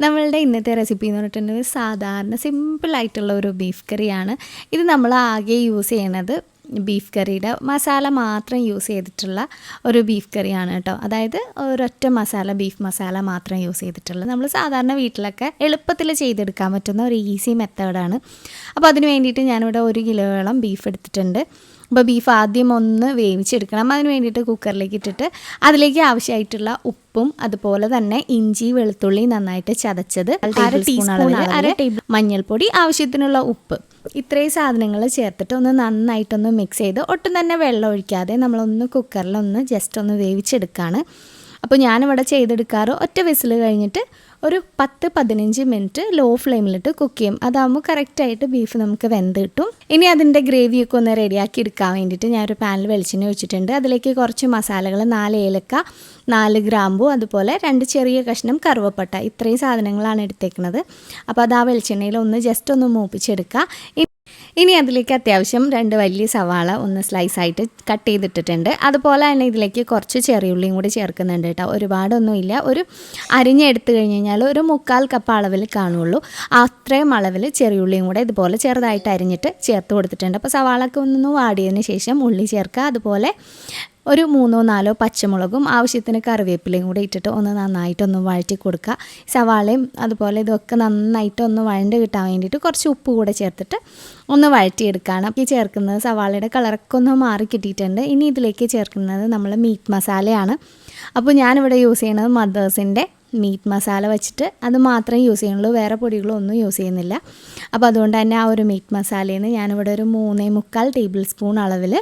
നമ്മളുടെ ഇന്നത്തെ റെസിപ്പി എന്ന് പറഞ്ഞിട്ടുണ്ടെങ്കിൽ സാധാരണ സിമ്പിളായിട്ടുള്ള ഒരു ബീഫ് കറിയാണ്. ഇത് നമ്മൾ ആകെ യൂസ് ചെയ്യണത് ബീഫ് കറിയുടെ മസാല മാത്രം യൂസ് ചെയ്തിട്ടുള്ള ഒരു ബീഫ് കറിയാണ് കേട്ടോ. അതായത് ഒരൊറ്റ മസാല, ബീഫ് മസാല മാത്രം യൂസ് ചെയ്തിട്ടുള്ളത്. നമ്മൾ സാധാരണ വീട്ടിലൊക്കെ എളുപ്പത്തിൽ ചെയ്തെടുക്കാൻ പറ്റുന്ന ഒരു ഈസി മെത്തേഡാണ്. അപ്പോൾ അതിന് വേണ്ടിയിട്ട് ഞാനിവിടെ 1 കിലോയോളം ബീഫ് എടുത്തിട്ടുണ്ട്. അപ്പോൾ ബീഫ് ആദ്യം ഒന്ന് വേവിച്ചെടുക്കണം. അതിന് വേണ്ടിയിട്ട് കുക്കറിലേക്ക് ഇട്ടിട്ട് അതിലേക്ക് ആവശ്യമായിട്ടുള്ള ഉപ്പും അതുപോലെ തന്നെ ഇഞ്ചി വെളുത്തുള്ളി നന്നായിട്ട് ചതച്ചത്, 1 ടീസ്പൂൺ ടേബിൾ മഞ്ഞൾപ്പൊടി, ആവശ്യത്തിനുള്ള ഉപ്പ്, ഇത്രയും സാധനങ്ങൾ ചേർത്തിട്ട് ഒന്ന് നന്നായിട്ടൊന്ന് മിക്സ് ചെയ്ത് ഒട്ടും തന്നെ വെള്ളം ഒഴിക്കാതെ നമ്മളൊന്ന് കുക്കറിലൊന്ന് ജസ്റ്റ് ഒന്ന് വേവിച്ചെടുക്കുകയാണ്. അപ്പോൾ ഞാനിവിടെ ചെയ്തെടുക്കാറ് ഒറ്റ വിസിൽ കഴിഞ്ഞിട്ട് ഒരു 10-15 മിനിറ്റ് ലോ ഫ്ലെയിമിലിട്ട് കുക്ക് ചെയ്യും. അതാകുമ്പോൾ കറക്റ്റായിട്ട് ബീഫ് നമുക്ക് വെന്ത് കിട്ടും. ഇനി അതിൻ്റെ ഗ്രേവിയൊക്കെ ഒന്ന് റെഡിയാക്കി എടുക്കാൻ വേണ്ടിയിട്ട് ഞാനൊരു പാനിൽ വെളിച്ചെണ്ണ ഒഴിച്ചിട്ടുണ്ട്. അതിലേക്ക് കുറച്ച് മസാലകൾ, 4 ഏലക്ക, 4 ഗ്രാമ്പു, അതുപോലെ 2 ചെറിയ കഷ്ണം കറുവപ്പട്ട, ഇത്രയും സാധനങ്ങളാണ് എടുത്തേക്കുന്നത്. അപ്പോൾ അത് ആ വെളിച്ചെണ്ണയിൽ ഒന്ന് ജസ്റ്റ് ഒന്ന് മൂപ്പിച്ചെടുക്കുക. ഇനി അതിലേക്ക് അത്യാവശ്യം 2 വലിയ സവാള ഒന്ന് സ്ലൈസായിട്ട് കട്ട് ചെയ്തിട്ടിട്ടുണ്ട്. അതുപോലെ തന്നെ ഇതിലേക്ക് കുറച്ച് ചെറിയുള്ളിയും കൂടി ചേർക്കുന്നുണ്ട് കേട്ടോ. ഒരുപാടൊന്നുമില്ല, ഒരു അരിഞ്ഞെടുത്ത് കഴിഞ്ഞ് കഴിഞ്ഞാൽ ഒരു 1/4 കപ്പ് അളവിൽ കാണുള്ളൂ. അത്രയും അളവിൽ ചെറിയുള്ളിയും കൂടെ ഇതുപോലെ ചെറുതായിട്ട് അരിഞ്ഞിട്ട് ചേർത്ത് കൊടുത്തിട്ടുണ്ട്. അപ്പോൾ സവാളൊക്കെ ഒന്ന് വാടിയതിന് ശേഷം ഉള്ളി ചേർക്കുക. അതുപോലെ ഒരു 3-4 പച്ചമുളകും ആവശ്യത്തിന് കറിവേപ്പിലയും കൂടി ഇട്ടിട്ട് ഒന്ന് നന്നായിട്ടൊന്ന് വഴറ്റി കൊടുക്കുക. സവാളയും അതുപോലെ ഇതൊക്കെ നന്നായിട്ടൊന്ന് വഴണ്ട് കിട്ടാൻ വേണ്ടിയിട്ട് കുറച്ച് ഉപ്പ് കൂടെ ചേർത്തിട്ട് ഒന്ന് വഴറ്റിയെടുക്കുകയാണ്. അപ്പോൾ ഈ ചേർക്കുന്നത് സവാളയുടെ കളറൊക്കെ ഒന്ന് മാറി കിട്ടിയിട്ടുണ്ട്. ഇനി ഇതിലേക്ക് ചേർക്കുന്നത് നമ്മൾ മീറ്റ് മസാലയാണ്. അപ്പോൾ ഞാനിവിടെ യൂസ് ചെയ്യുന്നത് മദേഴ്സിൻ്റെ മീറ്റ് മസാല വെച്ചിട്ട് അത് മാത്രമേ യൂസ് ചെയ്യുന്നുള്ളൂ, വേറെ പൊടികളൊന്നും യൂസ് ചെയ്യുന്നില്ല. അപ്പോൾ അതുകൊണ്ട് തന്നെ ആ ഒരു മീറ്റ് മസാലയിൽ നിന്ന് ഞാനിവിടെ ഒരു 3.25 ടേബിൾ സ്പൂൺ അളവിൽ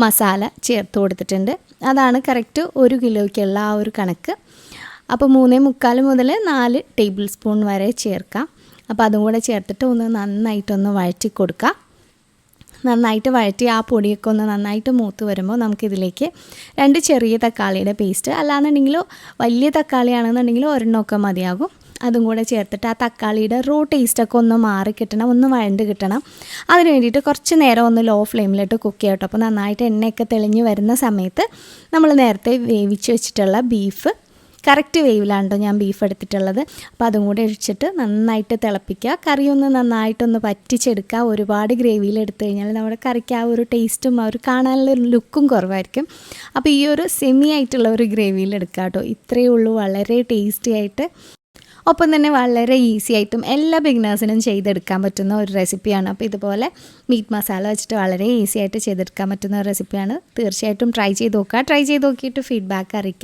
മസാല ചേർത്ത് കൊടുത്തിട്ടുണ്ട്. അതാണ് കറക്റ്റ് 1 കിലോയ്ക്കുള്ള ആ ഒരു കണക്ക്. അപ്പോൾ 3.25 മുതൽ 4 ടേബിൾ സ്പൂൺ വരെ ചേർക്കാം. അപ്പോൾ അതും കൂടെ ചേർത്തിട്ട് ഒന്ന് നന്നായിട്ടൊന്ന് വഴറ്റി കൊടുക്കുക. നന്നായിട്ട് വഴറ്റി ആ പൊടിയൊക്കെ ഒന്ന് നന്നായിട്ട് മൂത്ത് വരുമ്പോൾ നമുക്കിതിലേക്ക് 2 ചെറിയ തക്കാളിയുടെ പേസ്റ്റ്, അല്ലാന്നുണ്ടെങ്കിൽ വലിയ തക്കാളിയാണെന്നുണ്ടെങ്കിൽ ഒരെണ്ണമൊക്കെ മതിയാകും, അതും കൂടെ ചേർത്തിട്ട് ആ തക്കാളിയുടെ റോ ടേസ്റ്റൊക്കെ ഒന്ന് മാറി കിട്ടണം, ഒന്ന് വഴണ്ട് കിട്ടണം. അതിന് വേണ്ടിയിട്ട് കുറച്ച് നേരം ഒന്ന് ലോ ഫ്ലെയിമിലിട്ട് കുക്ക് ചെയ്യട്ടോ. അപ്പോൾ നന്നായിട്ട് എണ്ണയൊക്കെ തെളിഞ്ഞ് വരുന്ന സമയത്ത് നമ്മൾ നേരത്തെ വേവിച്ച് വെച്ചിട്ടുള്ള ബീഫ്, കറക്റ്റ് വേവിലാണ്ടോ ഞാൻ ബീഫ് എടുത്തിട്ടുള്ളത്, അപ്പോൾ അതും കൂടെ ഒഴിച്ചിട്ട് നന്നായിട്ട് തിളപ്പിക്കുക. കറി ഒന്ന് നന്നായിട്ടൊന്ന് പറ്റിച്ചെടുക്കുക. ഒരുപാട് ഗ്രേവിയിൽ എടുത്തു കഴിഞ്ഞാൽ നമ്മുടെ കറിക്ക് ആ ഒരു ടേസ്റ്റും ആ ഒരു കാണാനുള്ള ഒരു ലുക്കും കുറവായിരിക്കും. അപ്പോൾ ഈ ഒരു സെമി ആയിട്ടുള്ള ഒരു ഗ്രേവിയിൽ എടുക്കുക കേട്ടോ. ഇത്രയേ ഉള്ളൂ, വളരെ ടേസ്റ്റി ആയിട്ട്, ഒപ്പം തന്നെ വളരെ ഈസി ആയിട്ടും എല്ലാ ബിഗിനേഴ്സിനും ചെയ്തെടുക്കാൻ പറ്റുന്ന ഒരു റെസിപ്പിയാണ്. അപ്പോൾ ഇതുപോലെ മീറ്റ് മസാല വെച്ചിട്ട് വളരെ ഈസി ആയിട്ട് ചെയ്തെടുക്കാൻ പറ്റുന്ന ഒരു റെസിപ്പിയാണ്. തീർച്ചയായിട്ടും ട്രൈ ചെയ്ത് നോക്കുക. ട്രൈ ചെയ്ത് നോക്കിയിട്ട് ഫീഡ്ബാക്ക് അറിയിക്കുക.